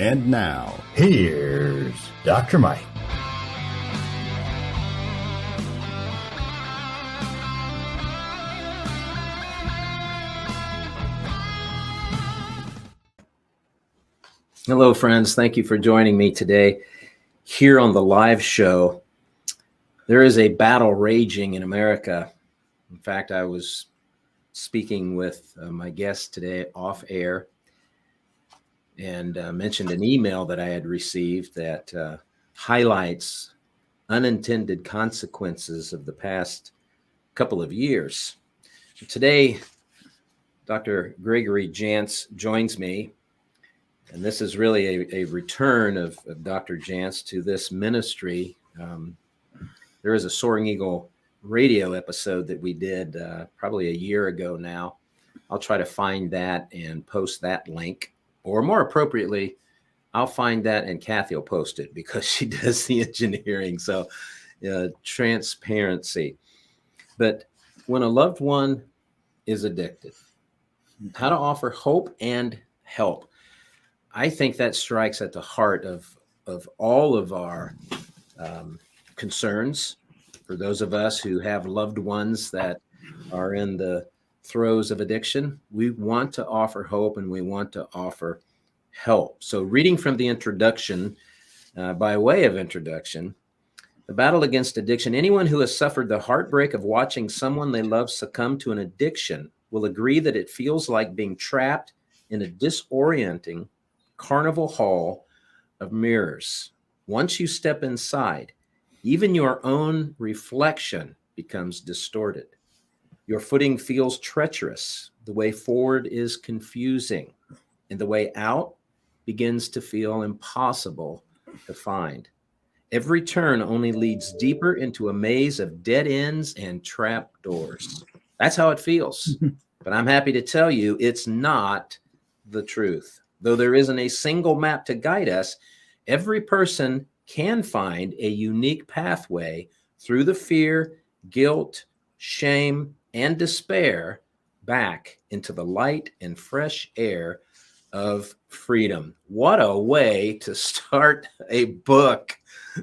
And now, here's Dr. Mike. Hello, friends. Thank you for joining me today here on the live show. There is a battle raging in America. In fact, I was speaking with my guest today off air and mentioned an email that I had received that highlights unintended consequences of the past couple of years. Today, Dr. Gregory Jantz joins me. And this is really a return of Dr. Jantz to this ministry. There is a Soaring Eagle radio episode that we did probably a year ago now. I'll try to find that and post that link. Or more appropriately, I'll find that and Kathy will post it because she does the engineering. So transparency. But when a loved one is addicted, how to offer hope and help. I think that strikes at the heart of all of our concerns for those of us who have loved ones that are in the throes of addiction. We want to offer hope and we want to offer help. So reading from the introduction, by way of introduction, the battle against addiction. Anyone who has suffered the heartbreak of watching someone they love succumb to an addiction will agree that it feels like being trapped in a disorienting carnival hall of mirrors. Once you step inside, even your own reflection becomes distorted. Your footing feels treacherous. The way forward is confusing, and the way out begins to feel impossible to find. Every turn only leads deeper into a maze of dead ends and trap doors. That's how it feels. But I'm happy to tell you it's not the truth. Though there isn't a single map to guide us, every person can find a unique pathway through the fear, guilt, shame, and despair back into the light and fresh air of freedom. What a way to start a book.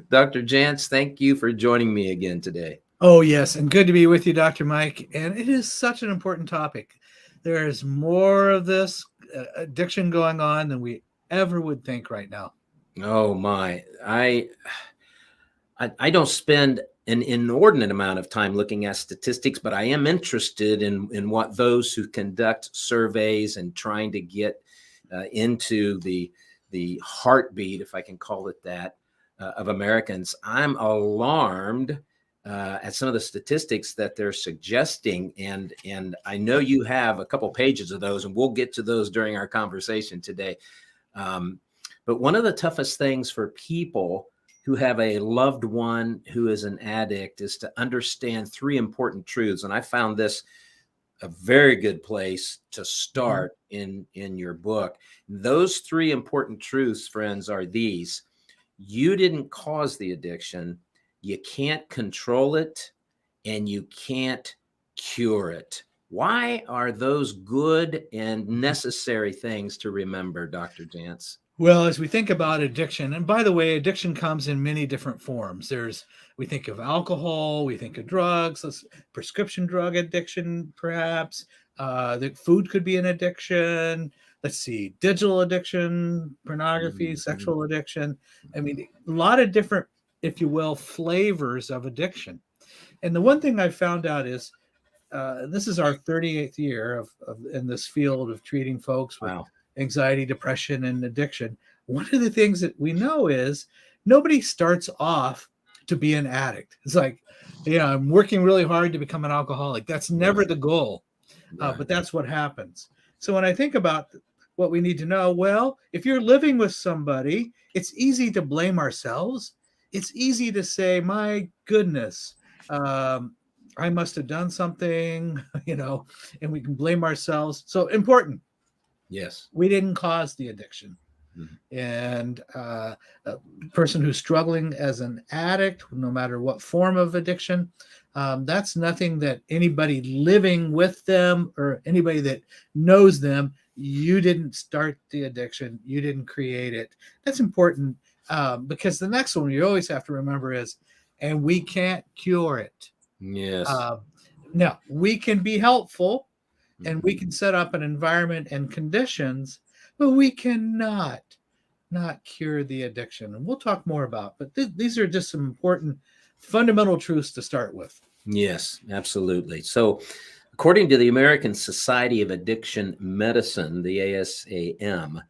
Dr. Jantz, thank you for joining me again today. Oh, yes. And good to be with you, Dr. Mike. And it is such an important topic. There is more of this addiction going on than we ever would think right now. Oh my, I don't spend an inordinate amount of time looking at statistics, but I am interested in what those who conduct surveys and trying to get into the heartbeat, if I can call it that, of Americans. I'm alarmed at some of the statistics that they're suggesting. And I know you have a couple pages of those, and we'll get to those during our conversation today. But one of the toughest things for people who have a loved one who is an addict is to understand three important truths. And I found this a very good place to start in your book. Those three important truths, friends, are these. You didn't cause the addiction. You can't control it, and you can't cure it. Why are those good and necessary things to remember, Dr. Jantz? Well, as we think about addiction, and by the way, addiction comes in many different forms. We think of alcohol, we think of drugs, prescription drug addiction, perhaps. The food could be an addiction. Let's see, digital addiction, pornography, sexual addiction. I mean, a lot of different, if you will, flavors of addiction. And the one thing I found out is this is our 38th year in this field of treating folks with anxiety, depression, and addiction. One of the things that we know is nobody starts off to be an addict. It's like, I'm working really hard to become an alcoholic. That's never the goal, but that's what happens. So when I think about what we need to know, well, if you're living with somebody, it's easy to blame ourselves. It's easy to say, my goodness, I must have done something, and we can blame ourselves. So important. Yes. We didn't cause the addiction. Mm-hmm. And a person who's struggling as an addict, no matter what form of addiction, that's nothing that anybody living with them or anybody that knows them You didn't start the addiction. You didn't create it. That's important, because the next one you always have to remember is, and we can't cure it. Yes. Now, we can be helpful and we can set up an environment and conditions, but we cannot not cure the addiction. And we'll talk more about, but these are just some important fundamental truths to start with. Yes, absolutely. So, according to the American Society of Addiction Medicine, the ASAM,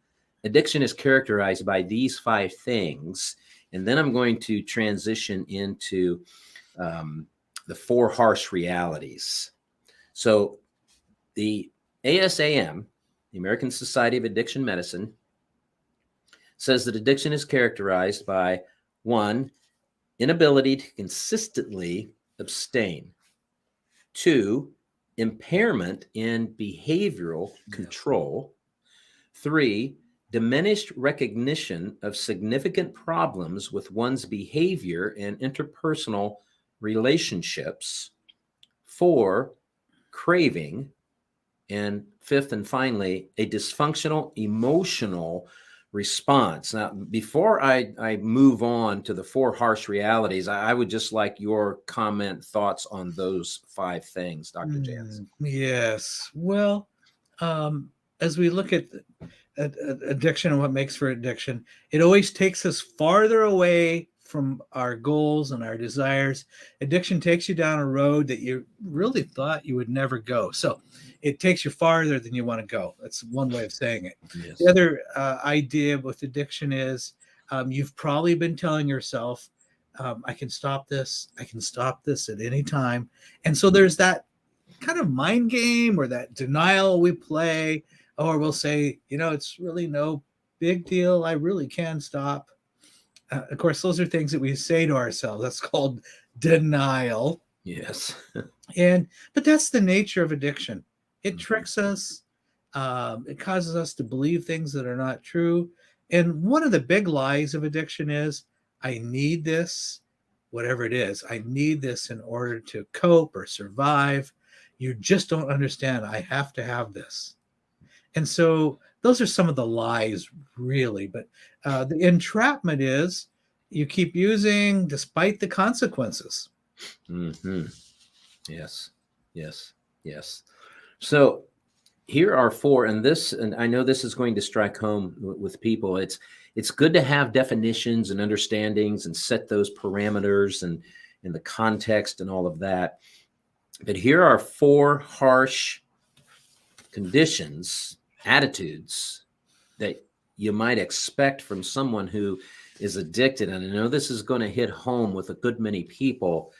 addiction is characterized by these 5 things. And then I'm going to transition into the 4 harsh realities. So, the ASAM, the American Society of Addiction Medicine, says that addiction is characterized by 1, inability to consistently abstain; 2, impairment in behavioral control; 3, diminished recognition of significant problems with one's behavior and interpersonal relationships; 4, craving; and 5th and finally, a dysfunctional emotional response. Now, before I move on to the 4 harsh realities, I would just like your thoughts on those 5 things, Dr. Jantz. Yes. Well, as we look at addiction and what makes for addiction, it always takes us farther away from our goals and our desires. Addiction takes you down a road that you really thought you would never go. So it takes you farther than you want to go. That's one way of saying it. Yes. The other idea with addiction is you've probably been telling yourself, I can stop this. I can stop this at any time. And so there's that kind of mind game or that denial we play, or we'll say, it's really no big deal. I really can stop. Of course, those are things that we say to ourselves. That's called denial. Yes. But that's the nature of addiction. It tricks us. It causes us to believe things that are not true. And one of the big lies of addiction is, I need this, whatever it is. I need this in order to cope or survive. You just don't understand. I have to have this. And so those are some of the lies, really. But the entrapment is you keep using despite the consequences. Mm-hmm. Yes. Yes. Yes. So here are 4, and I know this is going to strike home with people. It's good to have definitions and understandings and set those parameters and in the context and all of that. But here are 4 harsh conditions, attitudes that you might expect from someone who is addicted. And I know this is going to hit home with a good many people,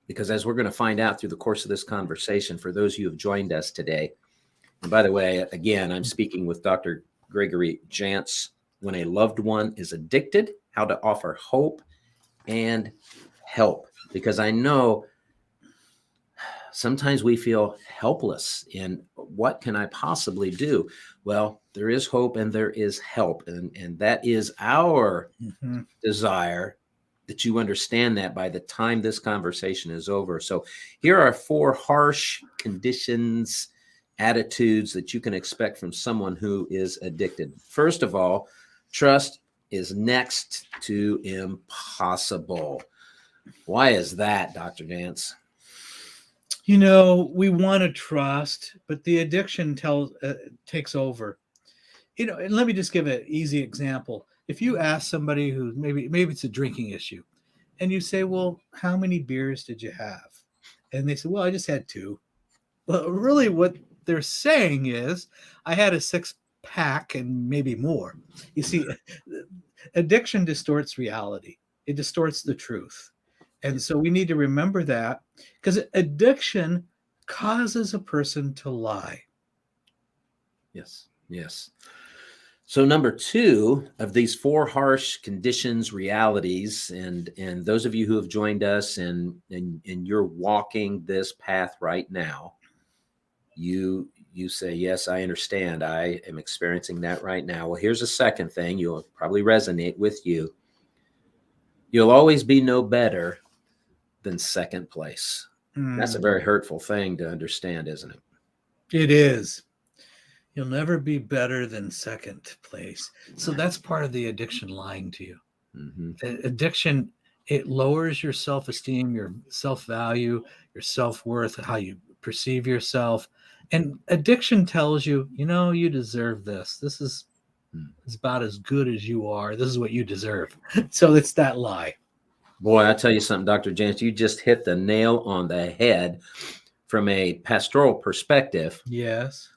because as we're going to find out through the course of this conversation, for those of you who have joined us today, and by the way, again, I'm speaking with Dr. Gregory Jantz, when a loved one is addicted, how to offer hope and help. Because I know sometimes we feel helpless in what can I possibly do? Well, there is hope and there is help. And that is our desire, that you understand that by the time this conversation is over. So here are 4 harsh conditions, attitudes that you can expect from someone who is addicted. First of all, trust is next to impossible. Why is that, Dr. Jantz? We want to trust, but the addiction takes over. And let me just give an easy example. If you ask somebody who maybe it's a drinking issue, and you say, well, how many beers did you have? And they say, well, I just had 2. Well, really what they're saying is, I had a 6-pack and maybe more. You see, addiction distorts reality. It distorts the truth. And so we need to remember that, because addiction causes a person to lie. Yes. Yes. So number 2 of these 4 harsh conditions, realities, and those of you who have joined us and you're walking this path right now, you say, yes, I understand. I am experiencing that right now. Well, here's a second thing you'll probably resonate with you. You'll always be no better than second place. That's a very hurtful thing to understand, isn't it? It is. You'll never be better than second place. So that's part of the addiction lying to you. Mm-hmm. Addiction, it lowers your self-esteem, your self-value, your self-worth, how you perceive yourself. And addiction tells you, you deserve this. This is about as good as you are. This is what you deserve. So it's that lie. Boy, I tell you something, Dr. Jantz, you just hit the nail on the head from a pastoral perspective. Yes.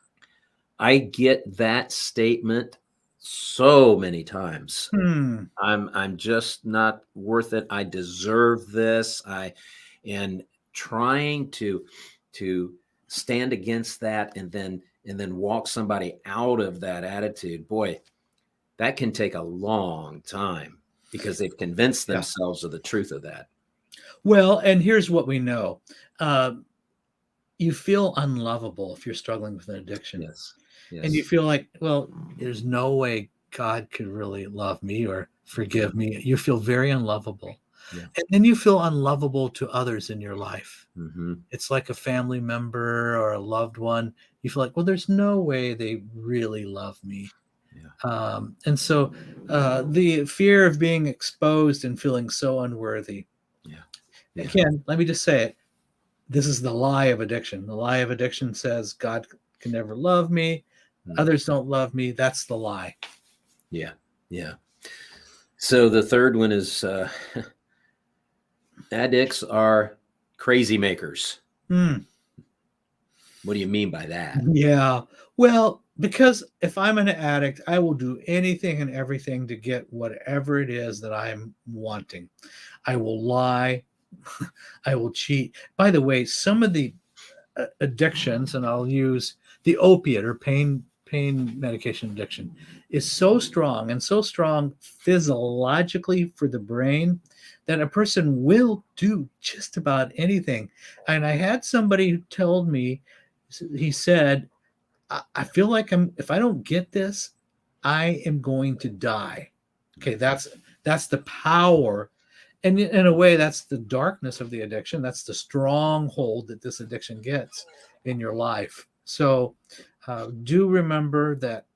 I get that statement so many times. I'm just not worth it. I deserve this. And trying to stand against that and then walk somebody out of that attitude. Boy, that can take a long time because they've convinced themselves of the truth of that. Well, and here's what we know. You feel unlovable if you're struggling with an addiction. Yes. And you feel like, well, there's no way God could really love me or forgive me. You feel very unlovable. Yeah. And then you feel unlovable to others in your life. Mm-hmm. It's like a family member or a loved one. You feel like, well, there's no way they really love me. Yeah. And so the fear of being exposed and feeling so unworthy. Yeah. Again, let me just say it. This is the lie of addiction. The lie of addiction says God can never love me. Others don't love me. That's the lie. Yeah. Yeah. So the third one is addicts are crazy makers. What do you mean by that? Yeah. Well, because if I'm an addict, I will do anything and everything to get whatever it is that I'm wanting. I will lie. I will cheat. By the way, some of the addictions, and I'll use the opiate or pain medication addiction, is so strong and so strong physiologically for the brain that a person will do just about anything. And I had somebody who told me, he said, I feel like if I don't get this, I am going to die. Okay, that's the power. And in a way, that's the darkness of the addiction. That's the stronghold that this addiction gets in your life. So do remember that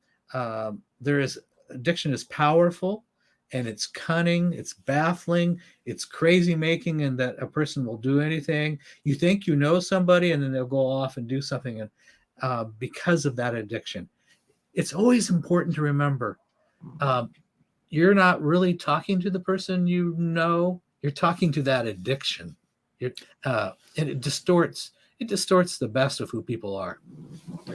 addiction is powerful, and it's cunning, it's baffling, it's crazy making, and that a person will do anything. You think you know somebody, and then they'll go off and do something because of that addiction. It's always important to remember you're not really talking to the person you know. You're talking to that addiction. And it distorts the best of who people are.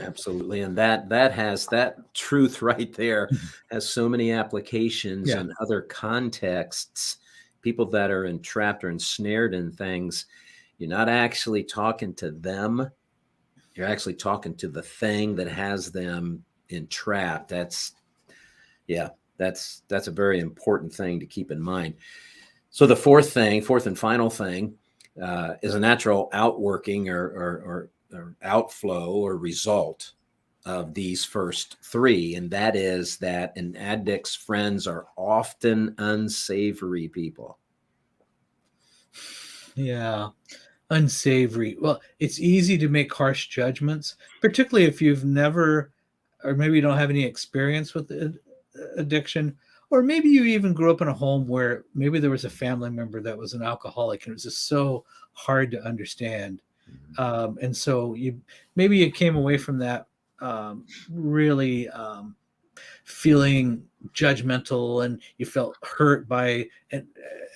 Absolutely. And that truth right there has so many applications in other contexts. People that are entrapped or ensnared in things, you're not actually talking to them. You're actually talking to the thing that has them entrapped. That's a very important thing to keep in mind. So the fourth and final thing is a natural outworking or outflow or result of these first three. And that is that an addict's friends are often unsavory people. Yeah. Unsavory. Well, it's easy to make harsh judgments, particularly if you've never, or maybe you don't have any experience with addiction, or maybe you even grew up in a home where maybe there was a family member that was an alcoholic and it was just so hard to understand. And so you came away from that really feeling judgmental, and you felt hurt by, and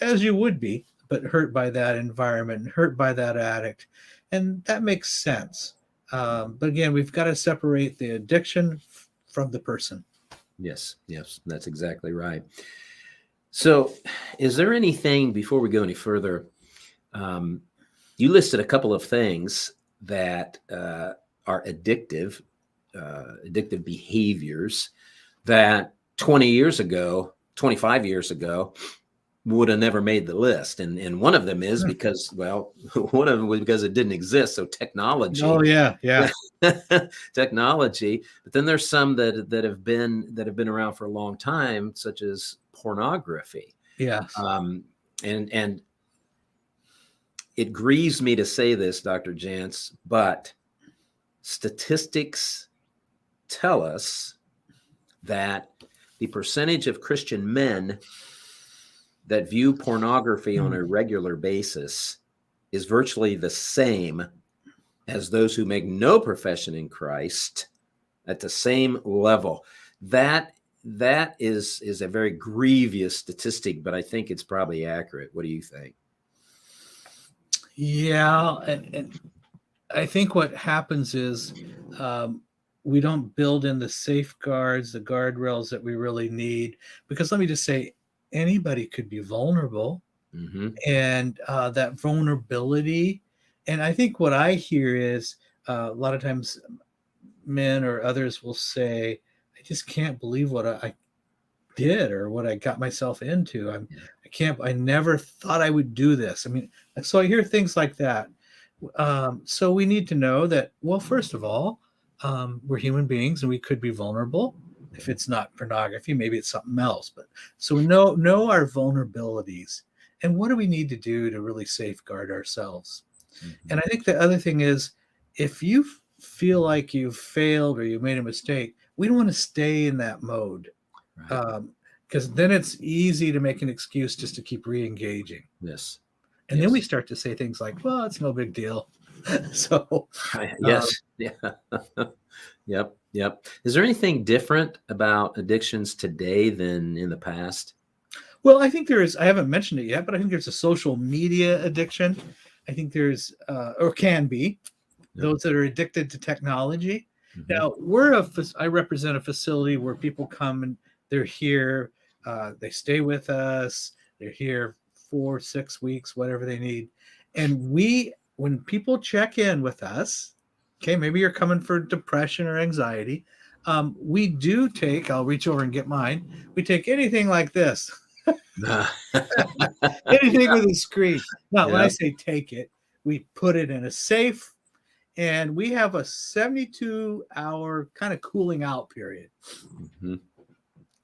as you would be, but hurt by that environment and hurt by that addict. And that makes sense. But again, we've got to separate the addiction from the person. Yes, that's exactly right. So is there anything, before we go any further, you listed a couple of things that are addictive behaviors that 25 years ago, would have never made the list. And one of them is because it didn't exist. So technology. Oh yeah. Technology. But then there's some that have been around for a long time, such as pornography. Yes. And it grieves me to say this, Dr. Jantz, but statistics tell us that the percentage of Christian men that view pornography on a regular basis is virtually the same as those who make no profession in Christ at the same level. That is a very grievous statistic, but I think it's probably accurate. What do you think? Yeah, and I think what happens is we don't build in the safeguards, the guardrails that we really need. Because let me just say, anybody could be vulnerable, and that vulnerability. And I think what I hear is a lot of times men or others will say, I just can't believe what I did or what I got myself into. I never thought I would do this. I mean, so I hear things like that. So we need to know that, well, first of all, we're human beings and we could be vulnerable. If it's not pornography, maybe it's something else. But so we know our vulnerabilities and what do we need to do to really safeguard ourselves. And I think the other thing is, if you feel like you've failed or you made a mistake, we don't want to stay in that mode, because then it's easy to make an excuse just to keep re-engaging. Yes. And then we start to say things like, well, it's no big deal. So yes. Yep. Is there anything different about addictions today than in the past? Well, I think there is. I haven't mentioned it yet, but I think there's a social media addiction. I think there's, or can be, those that are addicted to technology. Now, I represent a facility where people come and they're here, they stay with us, they're here 4, 6 weeks, whatever they need. And when people check in with us, okay, maybe you're coming for depression or anxiety, we do take, I'll reach over and get mine, we take anything like this. Anything with a screen. Now, when I say take it, we put it in a safe, and we have a 72-hour kind of cooling out period.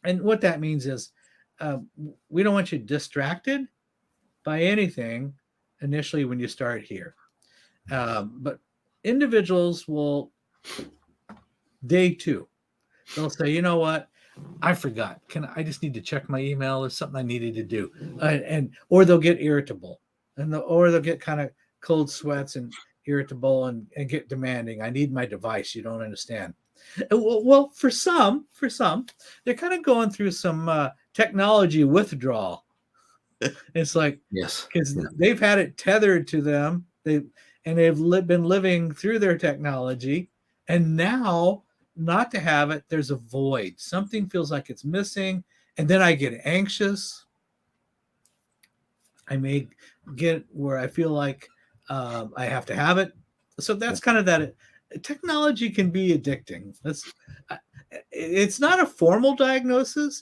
And what that means is we don't want you distracted by anything initially when you start here. But individuals will, day 2, they'll say, you know what? I forgot. I just need to check my email. There's something I needed to do. Or they'll get irritable, or they'll get kind of cold sweats and irritable and get demanding. I need my device. You don't understand. Well, for some, they're kind of going through some technology withdrawal. It's like, because they've had it tethered to them. They've been living through their technology, and now, not to have it, there's a void. Something feels like it's missing, and then I get anxious. I may get where I feel like I have to have it. So that's kind of that. Technology can be addicting. It's not a formal diagnosis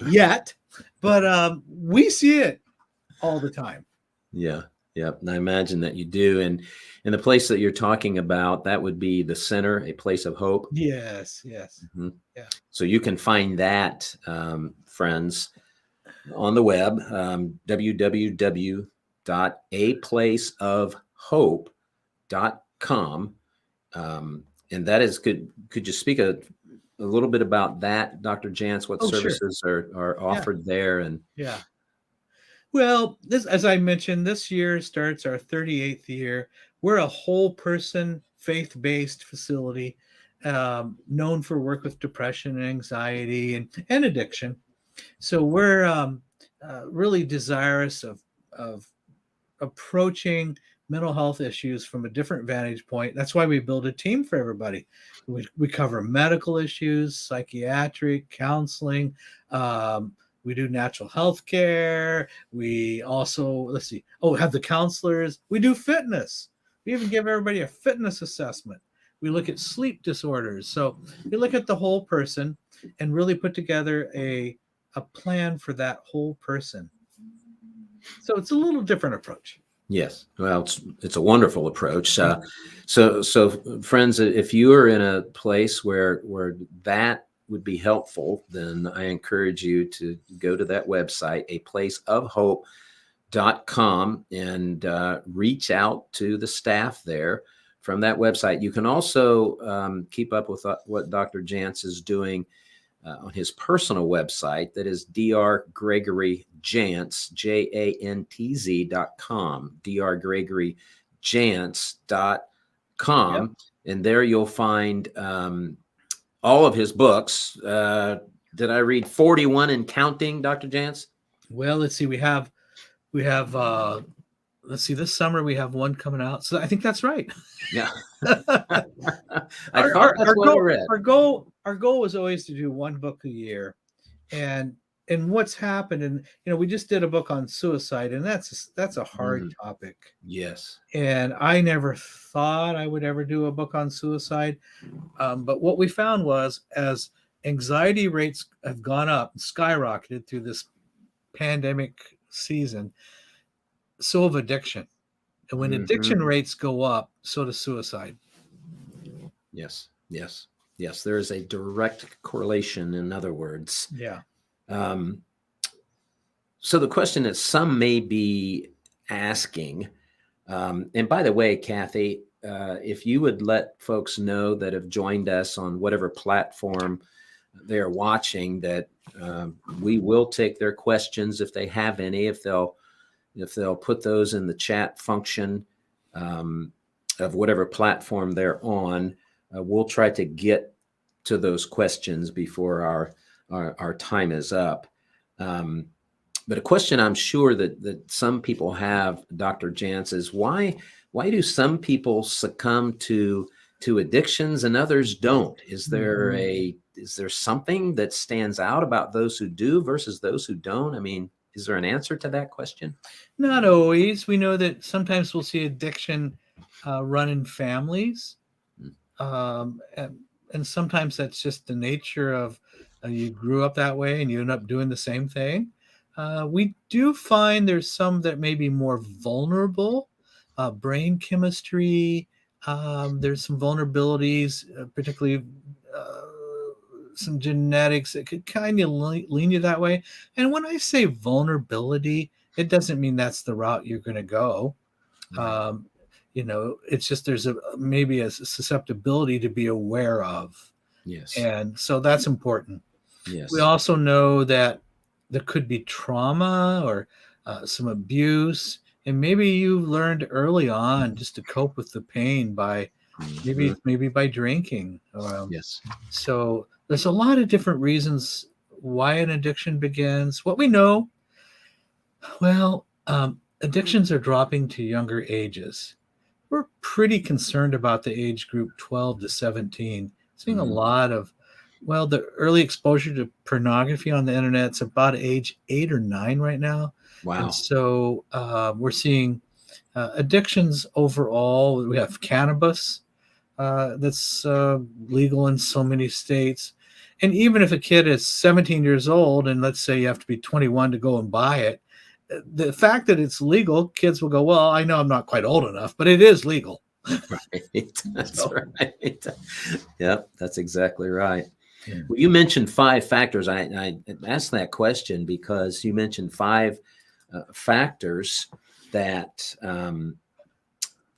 yet, but we see it all the time. Yeah. And I imagine that you do. And in the place that you're talking about, that would be the center, a place of hope. Yes. Yeah. So you can find that, friends, on the web, www.aplaceofhope.com. And that is good. Could you speak a little bit about that, Dr. Jantz? What services are offered there? And well, as I mentioned, this year starts our 38th year. We're a whole person, faith-based facility, known for work with depression and anxiety and addiction. So we're really desirous of approaching mental health issues from a different vantage point. That's why we build a team for everybody. We cover medical issues, psychiatric, counseling. We do natural health care. We also, have the counselors. We do fitness. We even give everybody a fitness assessment. We look at sleep disorders. So we look at the whole person and really put together a plan for that whole person. So it's a little different approach. Yes. Well, it's a wonderful approach. So friends, if you are in a place where that would be helpful, then I encourage you to go to that website, aplaceofhope.com, and reach out to the staff there from that website. You can also keep up with what Dr. Jantz is doing on his personal website. That is Dr. Gregory Jantz, JANTZ.com, drgregoryyantz.com. Yep. And there you'll find all of his books. Did I read 41 and counting, Dr. Jantz? Well, let's see. We have let's see, this summer we have one coming out. So I think that's right. Yeah. Our goal was always to do one book a year. And what's happened, and we just did a book on suicide, and that's a hard topic. Yes. And I never thought I would ever do a book on suicide. But what we found was, as anxiety rates have gone up, skyrocketed through this pandemic season, so have addiction. And when addiction rates go up, so does suicide. Yes. There is a direct correlation, in other words. Yeah. So the question that some may be asking, and by the way, Kathy, if you would let folks know that have joined us on whatever platform they're watching, that we will take their questions if they have any, if they'll put those in the chat function of whatever platform they're on. We'll try to get to those questions before our time is up. But a question I'm sure that some people have, Dr. Jantz, is why do some people succumb to addictions and others don't? Is there something that stands out about those who do versus those who don't? I mean, is there an answer to that question? Not always. We know that sometimes we'll see addiction run in families. And sometimes that's just the nature of you grew up that way and you end up doing the same thing. We do find there's some that may be more vulnerable, brain chemistry. There's some vulnerabilities, particularly some genetics that could kind of lean you that way. And when I say vulnerability, it doesn't mean that's the route you're going to go. Right. It's just there's maybe a susceptibility to be aware of. Yes. And so that's important. Yes. We also know that there could be trauma or some abuse, and maybe you learned early on just to cope with the pain by maybe by drinking. Yes. So there's a lot of different reasons why an addiction begins. What we know, addictions are dropping to younger ages. We're pretty concerned about the age group 12 to 17. Seeing a lot of, the early exposure to pornography on the internet is about age 8 or 9 right now. Wow. And so we're seeing addictions overall. We have cannabis that's legal in so many states. And even if a kid is 17 years old, and let's say you have to be 21 to go and buy it, the fact that it's legal, kids will go, well, I know I'm not quite old enough, but it is legal. Right. That's right. Yep, that's exactly right. Yeah. Well, you mentioned 5 factors. I asked that question because you mentioned 5 factors that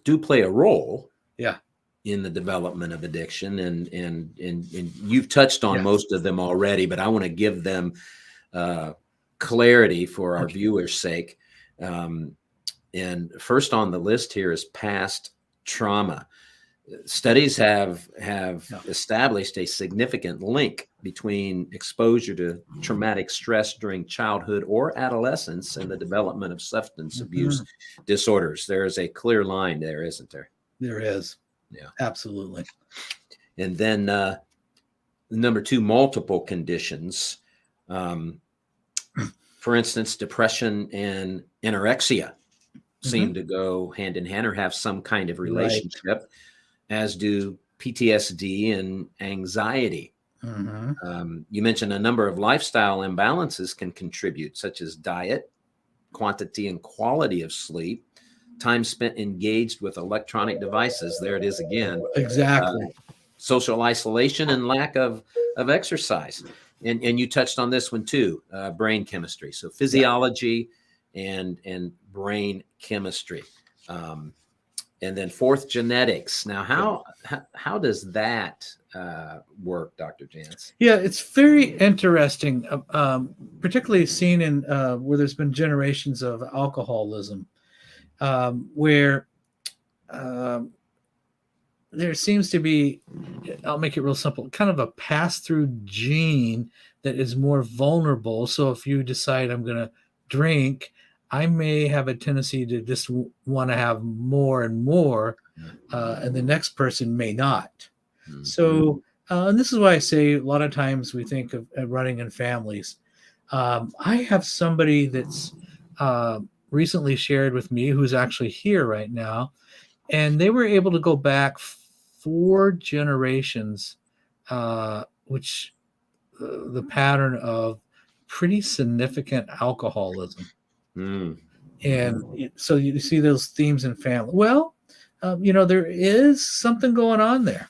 do play a role. Yeah. In the development of addiction, and you've touched on most of them already, but I want to give them clarity for our viewers' sake. And first on the list here is past trauma. Studies have established a significant link between exposure to traumatic stress during childhood or adolescence and the development of substance abuse disorders. There is a clear line there, isn't there? There is. Yeah, absolutely. And then number 2, multiple conditions. For instance, depression and anorexia seem to go hand in hand or have some kind of relationship, as do PTSD and anxiety. You mentioned a number of lifestyle imbalances can contribute, such as diet, quantity and quality of sleep, time spent engaged with electronic devices. There it is again. Exactly. Social isolation and lack of exercise. And you touched on this one too, brain chemistry. So physiology and brain chemistry. And then fourth, genetics. Now, how does that work, Dr. Jantz? Yeah, it's very interesting, particularly seen in where there's been generations of alcoholism, where there seems to be, I'll make it real simple, kind of a pass-through gene that is more vulnerable. So if you decide I'm going to drink, I may have a tendency to just want to have more and more, and the next person may not. Mm-hmm. So, and this is why I say a lot of times we think of running in families. I have somebody that's recently shared with me who's actually here right now, and they were able to go back 4 generations, which the pattern of pretty significant alcoholism. And so you see those themes in family. Well, there is something going on there.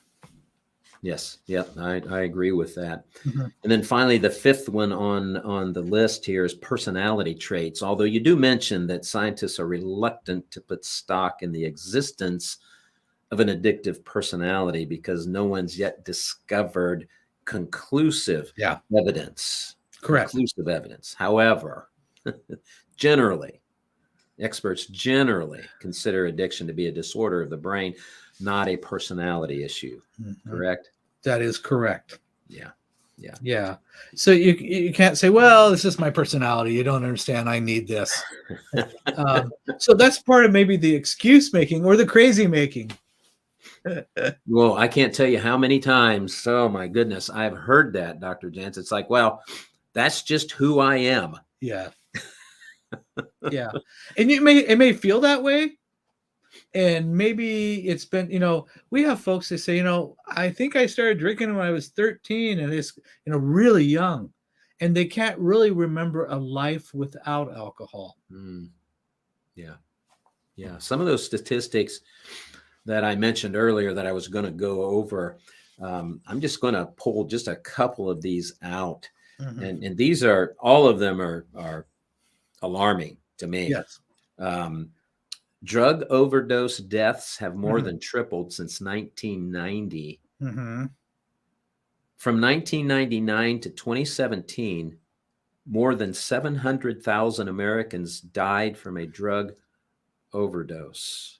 Yes. Yep. I agree with that. Mm-hmm. And then finally, the fifth one on the list here is personality traits. Although you do mention that scientists are reluctant to put stock in the existence of an addictive personality because no one's yet discovered conclusive evidence. Correct. Conclusive evidence. However, experts generally consider addiction to be a disorder of the brain, not a personality issue. Mm-hmm. Correct? That is correct. Yeah. So you can't say, well, this is my personality. You don't understand. I need this. So that's part of maybe the excuse making or the crazy making. Well, I can't tell you how many times, oh my goodness, I've heard that, Dr. Jantz. It's like, well, that's just who I am. Yeah. Yeah. And it may feel that way. And maybe it's been, we have folks that say, I think I started drinking when I was 13 and it's, really young, and they can't really remember a life without alcohol. Yeah. Some of those statistics that I mentioned earlier that I was going to go over, I'm just going to pull just a couple of these out. Mm-hmm. And these are, all of them are alarming to me. Yes. Drug overdose deaths have more than tripled since 1990. Mm-hmm. From 1999 to 2017, more than 700,000 Americans died from a drug overdose.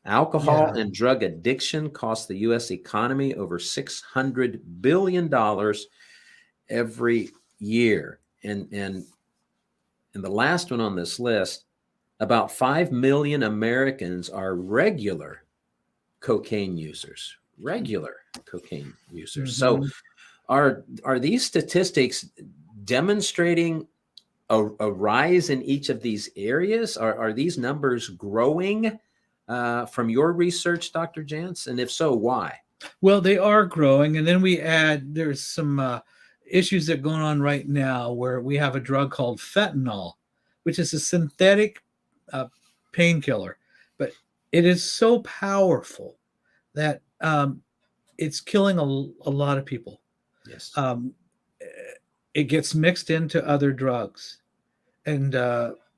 Alcohol and drug addiction cost the U.S. economy over $600 billion every year. And the last one on this list, about 5 million Americans are regular cocaine users. Mm-hmm. So are these statistics demonstrating a rise in each of these areas? Are these numbers growing from your research, Dr. Jantz? And if so, why? Well, they are growing. And then we add, there's some issues that are going on right now where we have a drug called fentanyl, which is a synthetic painkiller, but it is so powerful that it's killing a lot of people. Yes. It gets mixed into other drugs, and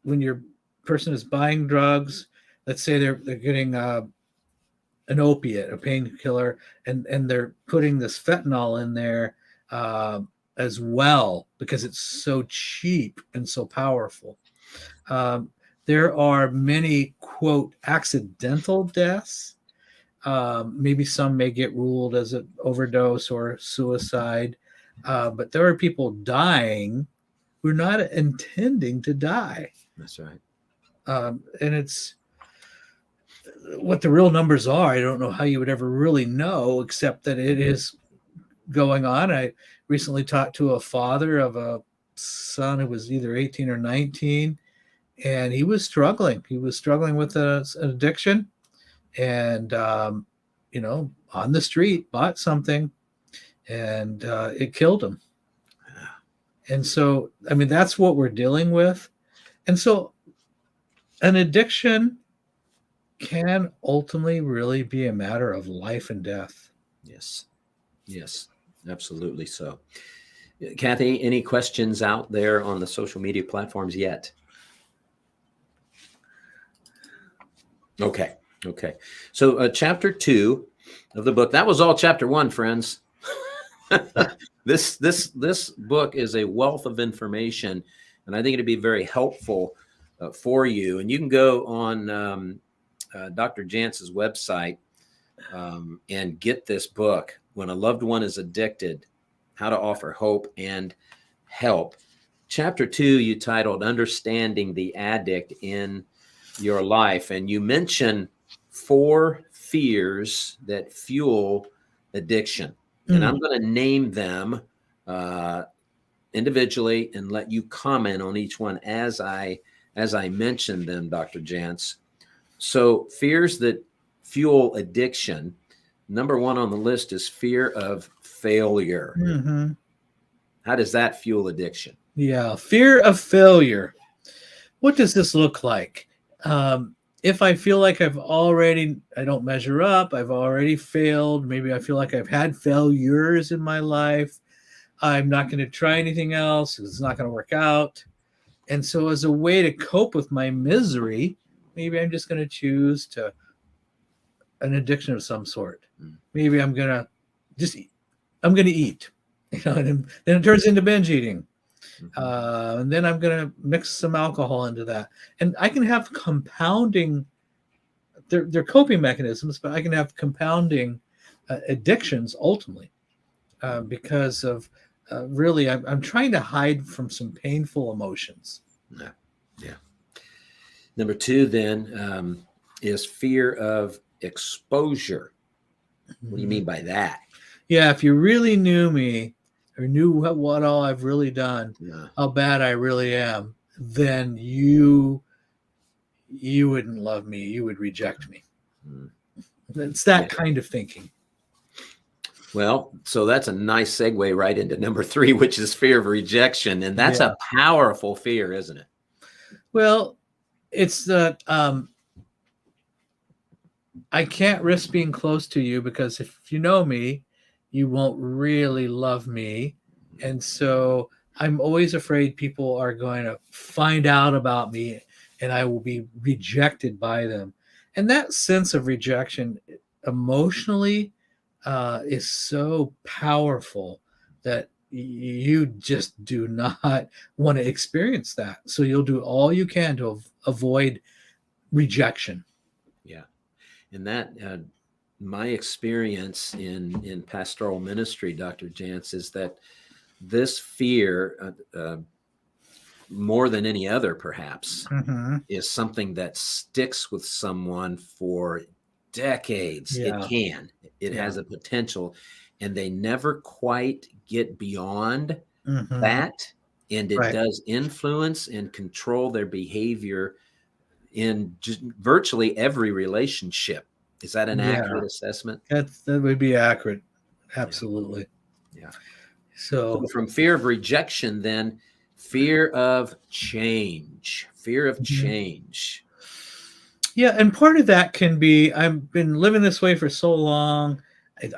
when your person is buying drugs, let's say they're getting an opiate, a painkiller, and they're putting this fentanyl in there as well because it's so cheap and so powerful. There are many, quote, accidental deaths. Maybe some may get ruled as an overdose or suicide, but there are people dying who are not intending to die. That's right. And it's what the real numbers are. I don't know how you would ever really know, except that it is going on. I recently talked to a father of a son who was either 18 or 19. And he was struggling. He was struggling with an addiction, and on the street bought something, and it killed him. And so, that's what we're dealing with. And so, an addiction can ultimately really be a matter of life and death. Yes, absolutely. So, Kathy, any questions out there on the social media platforms yet? Okay. Okay. So chapter 2 of the book, that was all chapter 1, friends. This book is a wealth of information, and I think it'd be very helpful for you. And you can go on Dr. Jantz's website and get this book, When a Loved One is Addicted, How to Offer Hope and Help. Chapter 2, you titled Understanding the Addict in Your Life. And you mention 4 fears that fuel addiction. And I'm going to name them individually and let you comment on each one as I mention them, Dr. Jantz. So fears that fuel addiction. Number 1 on the list is fear of failure. Mm-hmm. How does that fuel addiction? Yeah, fear of failure. What does this look like? If I feel like I don't measure up, I've already failed, maybe I feel like I've had failures in my life, I'm not going to try anything else, it's not going to work out. And so as a way to cope with my misery, maybe I'm just going to choose an addiction of some sort. Maybe I'm going to eat, and then it turns into binge eating. And then I'm going to mix some alcohol into that. And I can have compounding, they're coping mechanisms, but I can have compounding addictions ultimately because of really, I'm trying to hide from some painful emotions. Yeah. Number 2 then is fear of exposure. What do you mean by that? Yeah, if you really knew me, or knew what all I've really done, how bad I really am, then you wouldn't love me. You would reject me. It's that kind of thinking. Well, so that's a nice segue right into number 3, which is fear of rejection. And that's a powerful fear, isn't it? Well, it's that I can't risk being close to you because if you know me, you won't really love me. And so I'm always afraid people are going to find out about me and I will be rejected by them. And that sense of rejection emotionally is so powerful that you just do not want to experience that. So you'll do all you can to avoid rejection. Yeah. And that, my experience in pastoral ministry, Dr. Jantz, is that this fear, more than any other perhaps, is something that sticks with someone for decades. It has a potential, and they never quite get beyond that. And it does influence and control their behavior in just virtually every relationship. Is that an accurate assessment? That would be accurate. Absolutely. Yeah. So from fear of rejection, then fear of change. Fear of change. Yeah, and part of that can be I've been living this way for so long.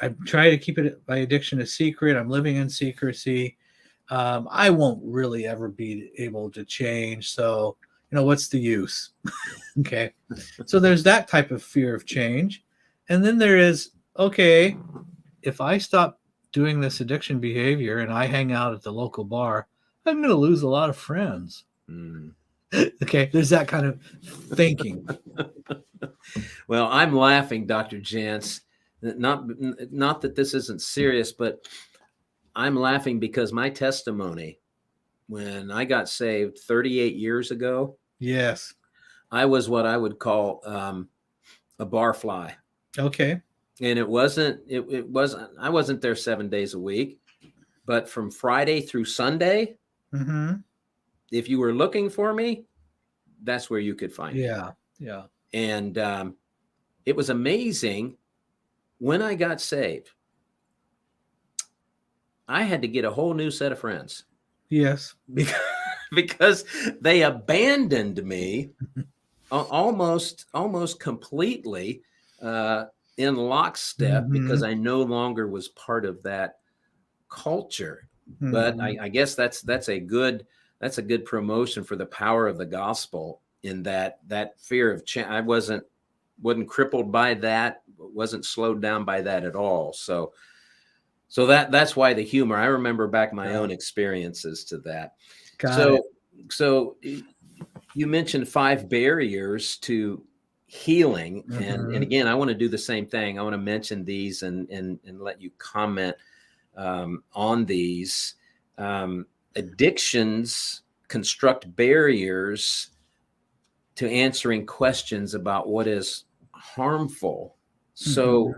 I try to keep my addiction a secret. I'm living in secrecy. I won't really ever be able to change. So, what's the use? Okay. So there's that type of fear of change. And then there is, okay, if I stop doing this addiction behavior and I hang out at the local bar, I'm going to lose a lot of friends. Okay. There's that kind of thinking. Well, I'm laughing, Dr. Jantz. Not that this isn't serious, but I'm laughing because my testimony, when I got saved 38 years ago, yes, I was what I would call a barfly. Okay. And it wasn't, I wasn't there 7 days a week, but from Friday through Sunday, if you were looking for me, that's where you could find me. Yeah. And it was amazing. When I got saved, I had to get a whole new set of friends. Yes. Because they abandoned me almost completely in lockstep because I no longer was part of that culture. But I guess that's a good promotion for the power of the gospel, in that fear of change. I wasn't wasn't crippled by that, wasn't slowed down by that at all. So that's why the humor. I remember back my own experiences to that. So you mentioned 5 barriers to healing, and again, I want to do the same thing. I want to mention these and let you comment on these. Addictions construct barriers to answering questions about what is harmful. So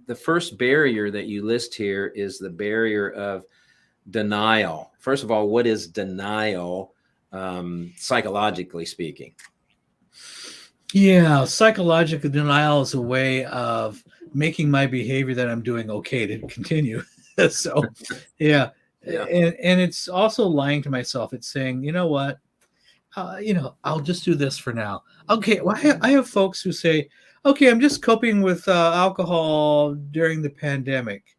the first barrier that you list here is the barrier of denial. First of all, what is denial, psychologically speaking? Yeah, psychological denial is a way of making my behavior that I'm doing okay to continue. So, yeah. And it's also lying to myself. It's saying, you know what, I'll just do this for now. Okay, well, I have folks who say, okay, I'm just coping with alcohol during the pandemic.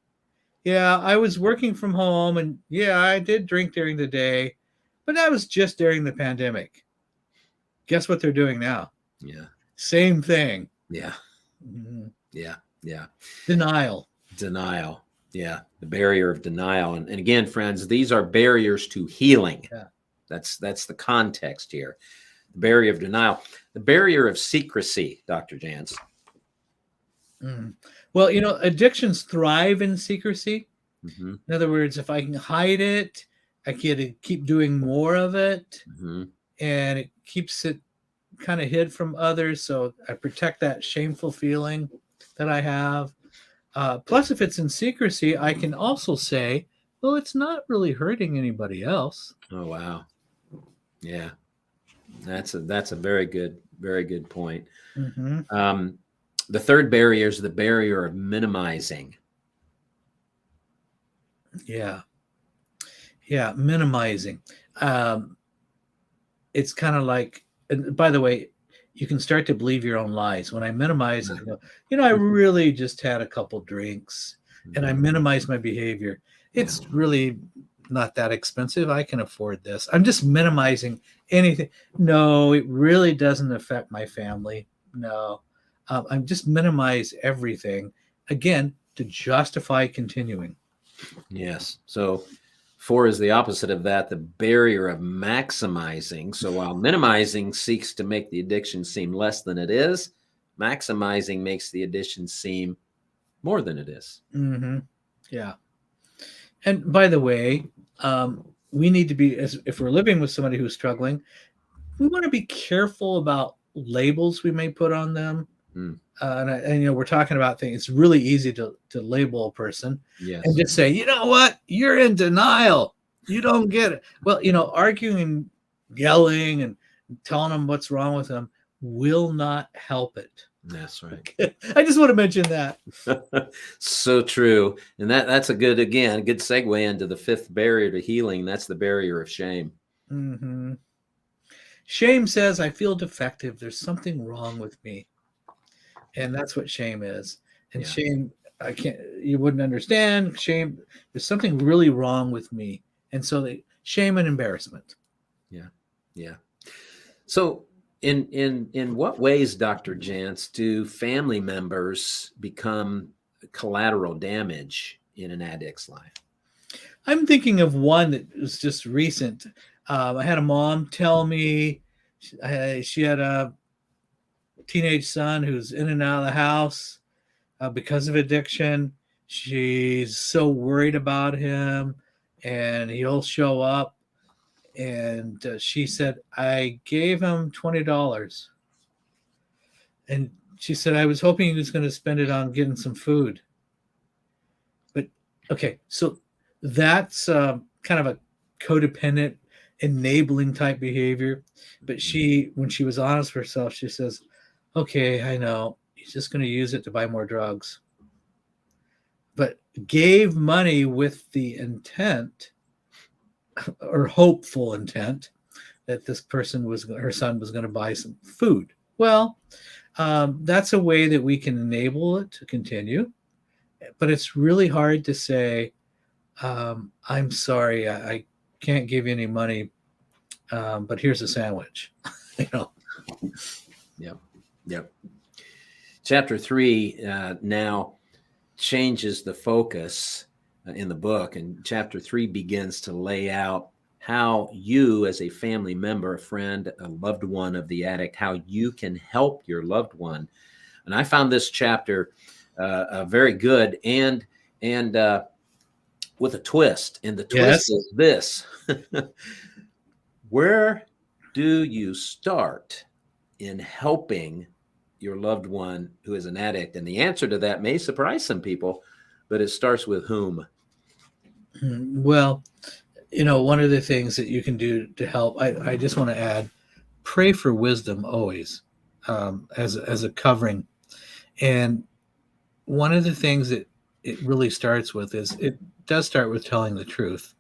Yeah, I was working from home, and yeah, I did drink during the day, but that was just during the pandemic. Guess what they're doing now? Yeah. Same thing. Yeah. Yeah. Yeah. Denial. Yeah. The barrier of denial. And again, friends, these are barriers to healing. Yeah. That's the context here. The barrier of denial. The barrier of secrecy, Dr. Jantz. Well, addictions thrive in secrecy. In other words, if I can hide it, I can keep doing more of it, and it keeps it kind of hid from others. So I protect that shameful feeling that I have. Plus, if it's in secrecy, I can also say, well, it's not really hurting anybody else. Oh, wow. Yeah. That's a very good point. The third barrier is the barrier of minimizing. Yeah, minimizing. It's kind of like, and by the way, you can start to believe your own lies. When I minimize, I go, I really just had a couple drinks, and I minimize my behavior. It's really not that expensive. I can afford this. I'm just minimizing anything. No, it really doesn't affect my family. No, I'm just minimize everything, again, to justify continuing. Yes. So 4 is the opposite of that, the barrier of maximizing. So while minimizing seeks to make the addiction seem less than it is, maximizing makes the addiction seem more than it is. Yeah. And by the way, we need to be, if we're living with somebody who's struggling, we want to be careful about labels we may put on them. And we're talking about things. It's really easy to label a person and just say, you know what, you're in denial. You don't get it. Well, arguing and yelling and telling them what's wrong with them will not help it. That's right. I just want to mention that. So true. And that's a good segue into the 5th barrier to healing. That's the barrier of shame. Shame says, I feel defective. There's something wrong with me. And that's what shame is. And shame, you wouldn't understand. Shame, there's something really wrong with me. And so shame and embarrassment. Yeah. So in what ways, Dr. Jantz, do family members become collateral damage in an addict's life? I'm thinking of one that was just recent. I had a mom tell me she had a teenage son who's in and out of the house because of addiction. She's so worried about him, and he'll show up. And she said, I gave him $20. And she said, I was hoping he was going to spend it on getting some food. But okay, so that's kind of a codependent, enabling type behavior. But when she was honest with herself, she says, okay, I know he's just going to use it to buy more drugs, but gave money with the intent or hopeful intent that this person her son was going to buy some food. Well, that's a way that we can enable it to continue, but it's really hard to say, I'm sorry, I can't give you any money, but here's a sandwich. Yep. chapter 3 now changes the focus in the book, and chapter 3 begins to lay out how you, as a family member, a friend, a loved one of the addict, how you can help your loved one. And I found this chapter very good and with a twist. And the twist is this: where do you start in helping your loved one who is an addict? And the answer to that may surprise some people, but it starts with whom? Well, one of the things that you can do to help, I just want to add, pray for wisdom always, as a covering. And one of the things that it really starts with is, it does start with telling the truth,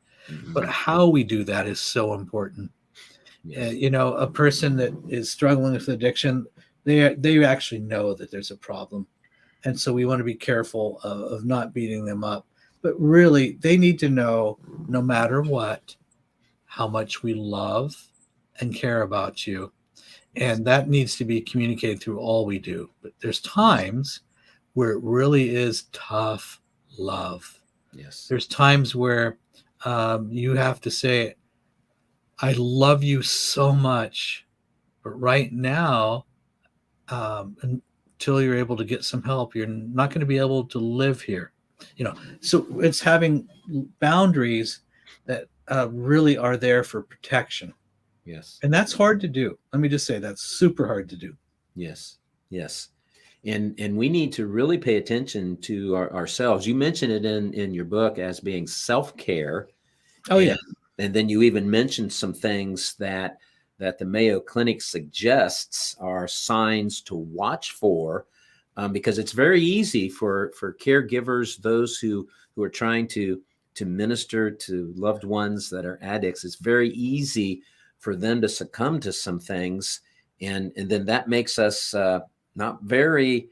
but how we do that is so important. Yes. A person that is struggling with addiction, they actually know that there's a problem. And so we want to be careful of not beating them up. But really, they need to know, no matter what, how much we love and care about you. And that needs to be communicated through all we do. But there's times where it really is tough love. Yes. There's times where you have to say, I love you so much, but right now, until you're able to get some help, you're not going to be able to live here. So it's having boundaries that really are there for protection. Yes. And that's hard to do. Let me just say, that's super hard to do. Yes. Yes. And we need to really pay attention to ourselves. You mentioned it in your book as being self-care. Oh, yeah. And then you even mentioned some things that the Mayo Clinic suggests are signs to watch for, because it's very easy for caregivers, those who are trying to minister to loved ones that are addicts. It's very easy for them to succumb to some things, and then that makes us not very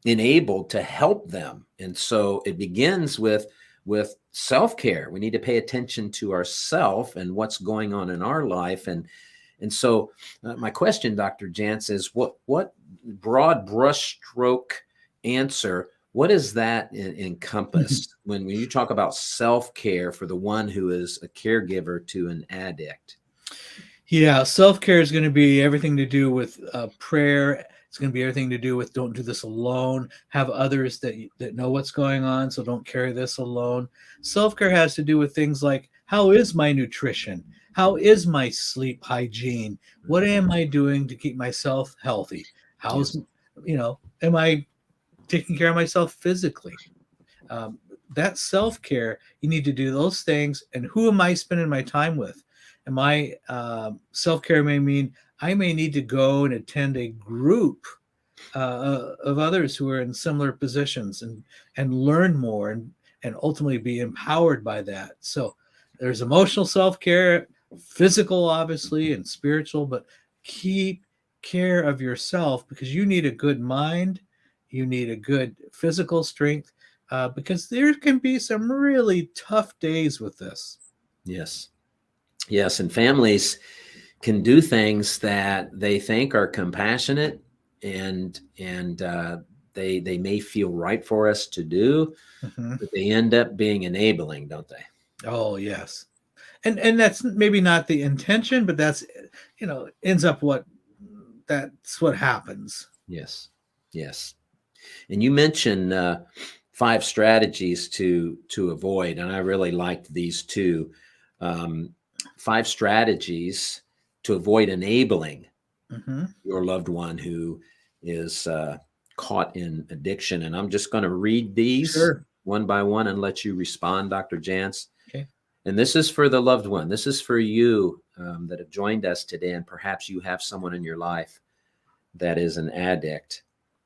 enabled to help them. And so it begins with self-care. We need to pay attention to ourselves and what's going on in our life. And so my question, Dr. Jantz, is what broad brushstroke answer, what does that encompass when you talk about self-care for the one who is a caregiver to an addict? Yeah, self-care is going to be everything to do with prayer. It's going to be everything to do with, don't do this alone. Have others that know what's going on, so don't carry this alone. Self-care has to do with things like, how is my nutrition? How is my sleep hygiene? What am I doing to keep myself healthy? How's, am I taking care of myself physically? That self-care, you need to do those things. And who am I spending my time with? And my self-care may mean I may need to go and attend a group of others who are in similar positions and learn more and ultimately be empowered by that. So there's emotional self-care, physical, obviously, and spiritual, but keep care of yourself, because you need a good mind. You need a good physical strength, because there can be some really tough days with this. Yes. Yes. And families can do things that they think are compassionate and they may feel right for us to do, but they end up being enabling, don't they? Oh, yes. And that's maybe not the intention, but that's, ends up that's what happens. Yes. Yes. And you mentioned 5 strategies to avoid, and I really liked these 2. 5 strategies to avoid enabling your loved one who is caught in addiction. And I'm just going to read these one by one and let you respond, Dr. Jantz. Okay. And this is for the loved one. This is for you that have joined us today. And perhaps you have someone in your life that is an addict,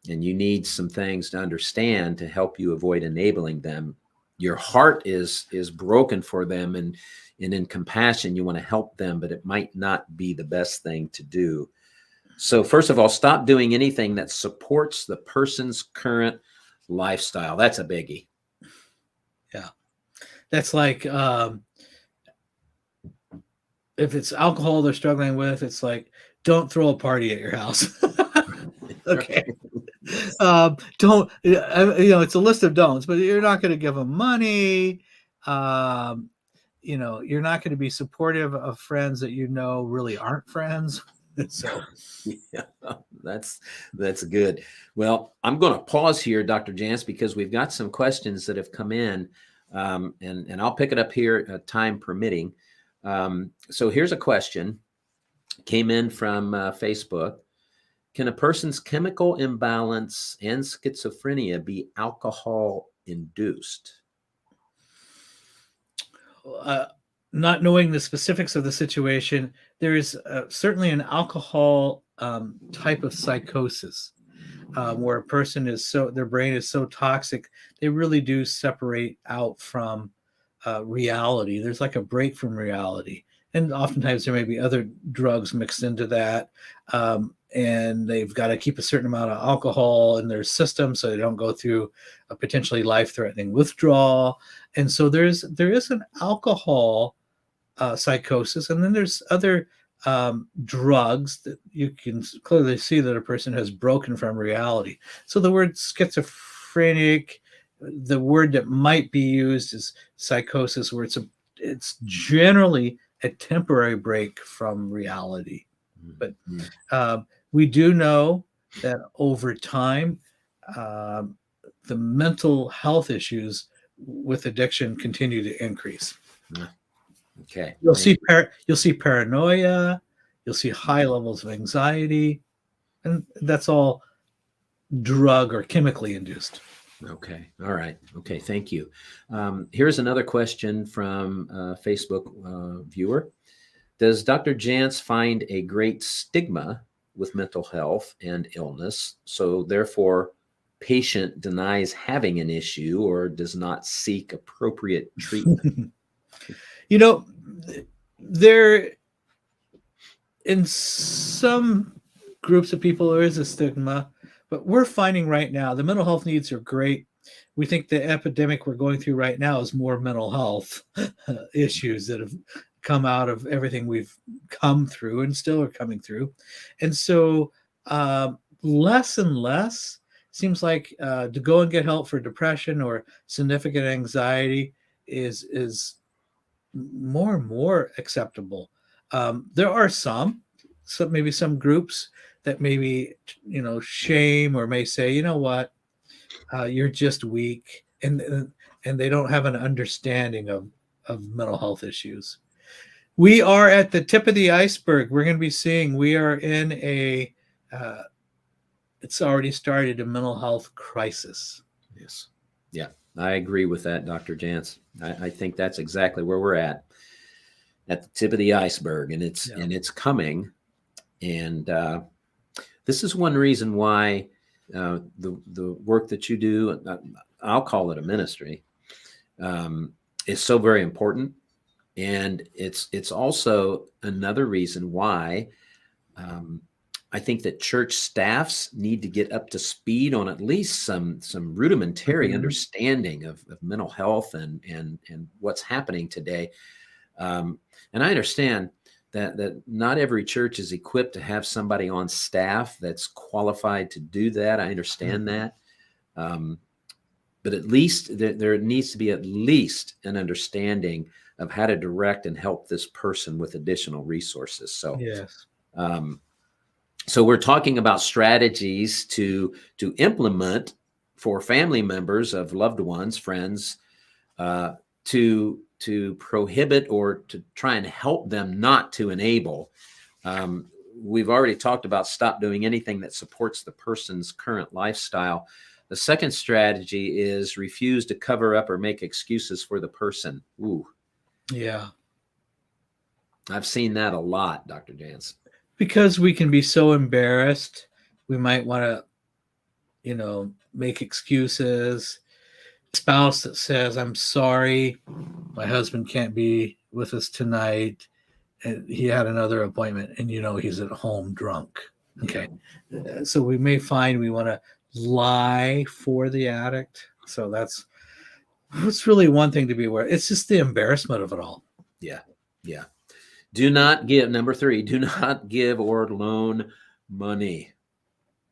and you need some things to understand to help you avoid enabling them. Your heart is broken for them, and in compassion, you want to help them, but it might not be the best thing to do. So first of all, stop doing anything that supports the person's current lifestyle. That's a biggie. Yeah. That's like, if it's alcohol they're struggling with, it's like, don't throw a party at your house. Okay. Yes. Don't, it's a list of don'ts, but you're not going to give them money. Um, you're not going to be supportive of friends that really aren't friends. So, Yeah, that's good. Well, I'm going to pause here, Dr. Jantz, because we've got some questions that have come in, and I'll pick it up here, time permitting. So here's a question, came in from Facebook. Can a person's chemical imbalance and schizophrenia be alcohol induced? not knowing the specifics of the situation, there is certainly an alcohol type of psychosis where a person their brain is so toxic, they really do separate out from reality. There's like a break from reality. And oftentimes there may be other drugs mixed into that. And they've got to keep a certain amount of alcohol in their system so they don't go through a potentially life-threatening withdrawal. And so there is an alcohol psychosis, and then there's other drugs that you can clearly see that a person has broken from reality. So the word schizophrenic, the word that might be used is psychosis, where it's generally a temporary break from reality. But we do know that over time, the mental health issues with addiction continue to increase. Okay. You'll see paranoia, you'll see high levels of anxiety, and that's all drug or chemically induced. Okay. All right. Okay. Thank you. Here's another question from a Facebook viewer. Does Dr. Jantz find a great stigma with mental health and illness, so therefore patient denies having an issue or does not seek appropriate treatment? There, in some groups of people, there is a stigma, but we're finding right now the mental health needs are great. We think the epidemic we're going through right now is more mental health issues that have come out of everything we've come through and still are coming through. And so less and less seems like to go and get help for depression or significant anxiety is more and more acceptable. There are maybe some groups that maybe shame or may say, what, you're just weak, and they don't have an understanding of mental health issues. We are at the tip of the iceberg. We are in it's already started, a mental health crisis. Yes. Yeah, I agree with that, Dr. Jantz. I think that's exactly where we're at the tip of the iceberg, and it's coming. And this is one reason why the work that you do, I'll call it a ministry, is so very important. And it's also another reason why I think that church staffs need to get up to speed on at least some rudimentary understanding of mental health and what's happening today. And I understand that not every church is equipped to have somebody on staff that's qualified to do that. I understand that. But at least there needs to be at least an understanding of how to direct and help this person with additional resources. So, yes. So we're talking about strategies to implement for family members of loved ones, friends, to prohibit or to try and help them not to enable. We've already talked about stop doing anything that supports the person's current lifestyle. The second strategy is refuse to cover up or make excuses for the person. Ooh. Yeah. I've seen that a lot, Dr. Jantz. Because we can be so embarrassed, we might want to, make excuses. Spouse that says, "I'm sorry, my husband can't be with us tonight, and he had another appointment," and he's at home drunk. Okay. So we may find we want to lie for the addict. So that's really one thing to be aware. It's just the embarrassment of it all. Yeah. Yeah. Do not give, number 3, do not give or loan money,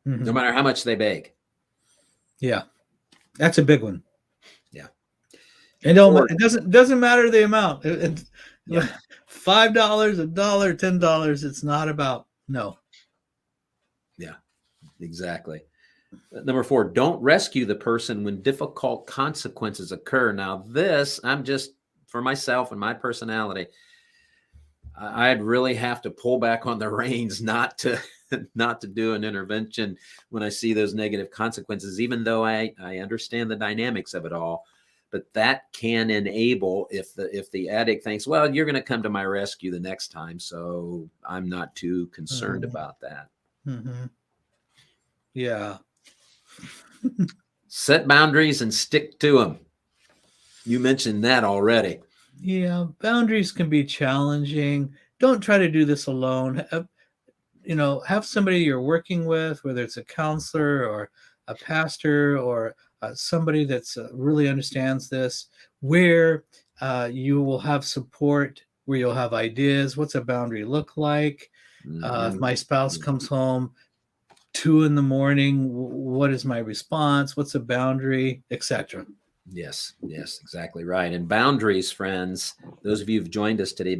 no matter how much they beg. Yeah, that's a big one. Yeah. And it doesn't matter the amount. Yeah. $5, $1, $10. It's not about no. Yeah, exactly. Number 4, don't rescue the person when difficult consequences occur. Now, this, I'm just, for myself and my personality, I'd really have to pull back on the reins not to do an intervention when I see those negative consequences, even though I understand the dynamics of it all. But that can enable, if the addict thinks, well, you're going to come to my rescue the next time, so I'm not too concerned about that. Mm-hmm. Yeah. Set boundaries and stick to them. You mentioned that already. Yeah, boundaries can be challenging. Don't try to do this alone. Have somebody you're working with, whether it's a counselor or a pastor or somebody that's really understands this, where you will have support, where you'll have ideas. What's a boundary look like? If my spouse comes home 2 a.m, what is my response? What's a boundary, etc. Yes, exactly right. And boundaries, friends, those of you who've joined us today,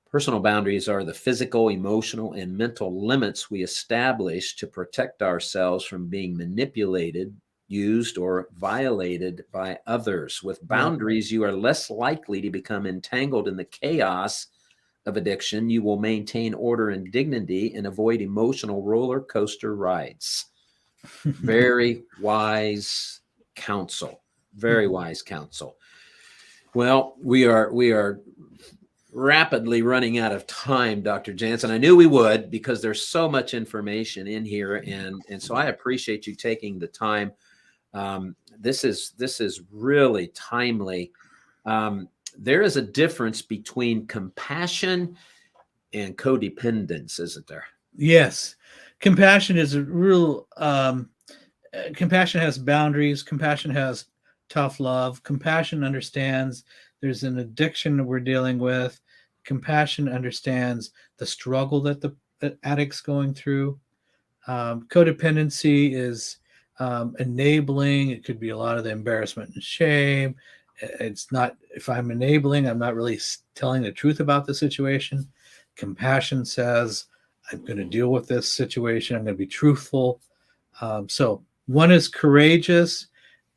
personal boundaries are the physical, emotional, and mental limits we establish to protect ourselves from being manipulated, used, or violated by others. With boundaries, you are less likely to become entangled in the chaos of addiction. You will maintain order and dignity and avoid emotional roller coaster rides. Very wise counsel. Very wise counsel. Well, we are rapidly running out of time, Dr. Jantz. I knew we would, because there's so much information in here, and so I appreciate you taking the time. This is really timely. There is a difference between compassion and codependence, isn't there? Yes. Compassion is a real compassion has boundaries. Compassion has tough love. Compassion understands there's an addiction that we're dealing with. Compassion understands the struggle that the addict's going through. Codependency is enabling. It could be a lot of the embarrassment and shame. It's not, if I'm enabling, I'm not really telling the truth about the situation. Compassion says, I'm going to deal with this situation. I'm going to be truthful. So one is courageous,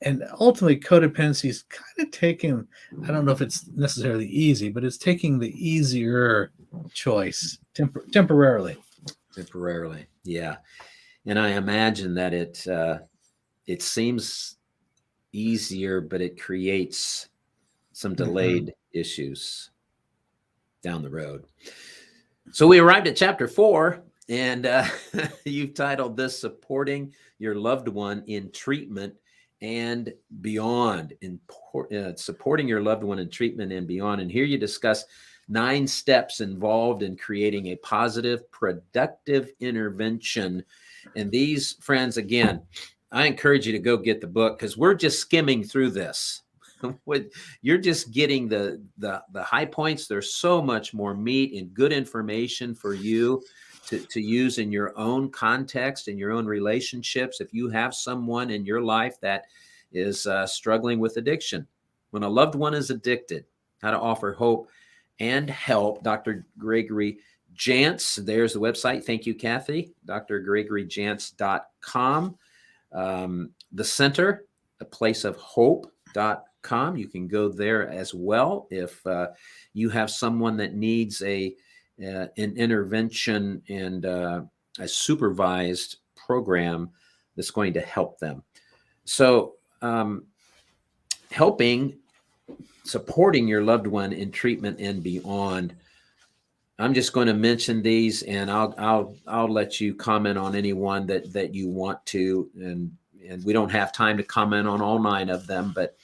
and ultimately codependency is kind of taking, I don't know if it's necessarily easy, but it's taking the easier choice temporarily. Temporarily, yeah. And I imagine that it seems easier, but it creates some delayed issues down the road. So we arrived at chapter 4, and you've titled this "Supporting Your Loved One in Treatment and Beyond." Supporting your loved one in treatment and beyond. And here you discuss 9 steps involved in creating a positive, productive intervention. And these, friends, again, I encourage you to go get the book, because we're just skimming through this. You're just getting the high points. There's so much more meat and good information for you to use in your own context, in your own relationships. If you have someone in your life that is struggling with addiction, when a loved one is addicted, how to offer hope and help. Dr. Gregory Jantz, there's the website. Thank you, Kathy. drgregoryjantz.com. The center, a place of hope.com. You can go there as well if you have someone that needs an intervention and a supervised program that's going to help them. So supporting your loved one in treatment and beyond. I'm just going to mention these, and I'll let you comment on any one that you want to, and we don't have time to comment on all 9 of them. But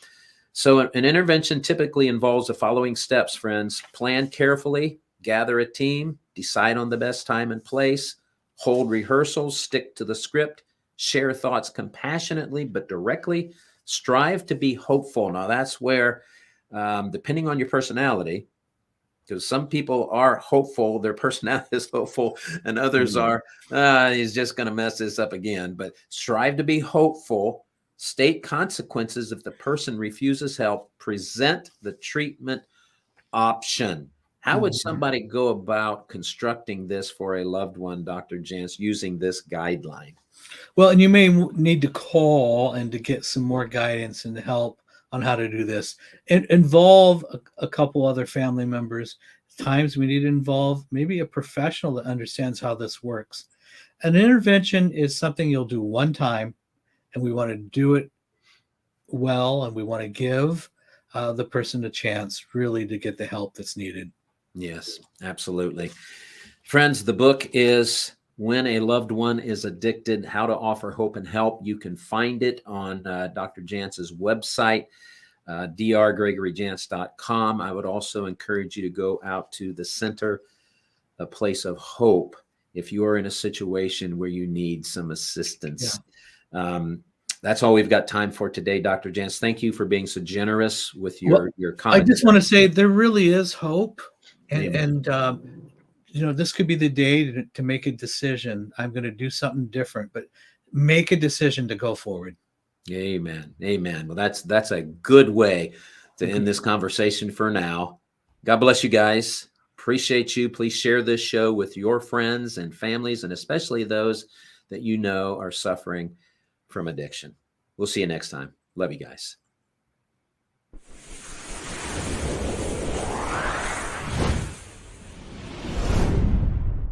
so an intervention typically involves the following steps, friends: plan carefully, gather a team, decide on the best time and place, hold rehearsals, stick to the script, share thoughts compassionately but directly, strive to be hopeful. Now that's where, depending on your personality, Because some people are hopeful, their personality is hopeful, and others are, he's just going to mess this up again. But strive to be hopeful, state consequences if the person refuses help, present the treatment option. How would somebody go about constructing this for a loved one, Dr. Jantz, using this guideline? Well, and you may need to call and to get some more guidance and help on how to do this, and involve a couple other family members. Times we need to involve maybe a professional that understands how this works. An intervention is something you'll do one time, and we want to do it well, and we want to give the person a chance really to get the help that's needed. Yes, absolutely. Friends, the book is When a Loved One is Addicted, How to Offer Hope and Help. You can find it on Dr. Jantz's website, drgregoryjantz.com. I would also encourage you to go out to the center, a place of hope, if you are in a situation where you need some assistance. Yeah. That's all we've got time for today, Dr. Jantz. Thank you for being so generous with your comments. I just want to say there really is hope. And this could be the day to make a decision. I'm going to do something different, but make a decision to go forward. Amen. Amen. Well, that's a good way to end this conversation for now. God bless you guys. Appreciate you. Please share this show with your friends and families, and especially those that you know are suffering from addiction. We'll see you next time. Love you guys.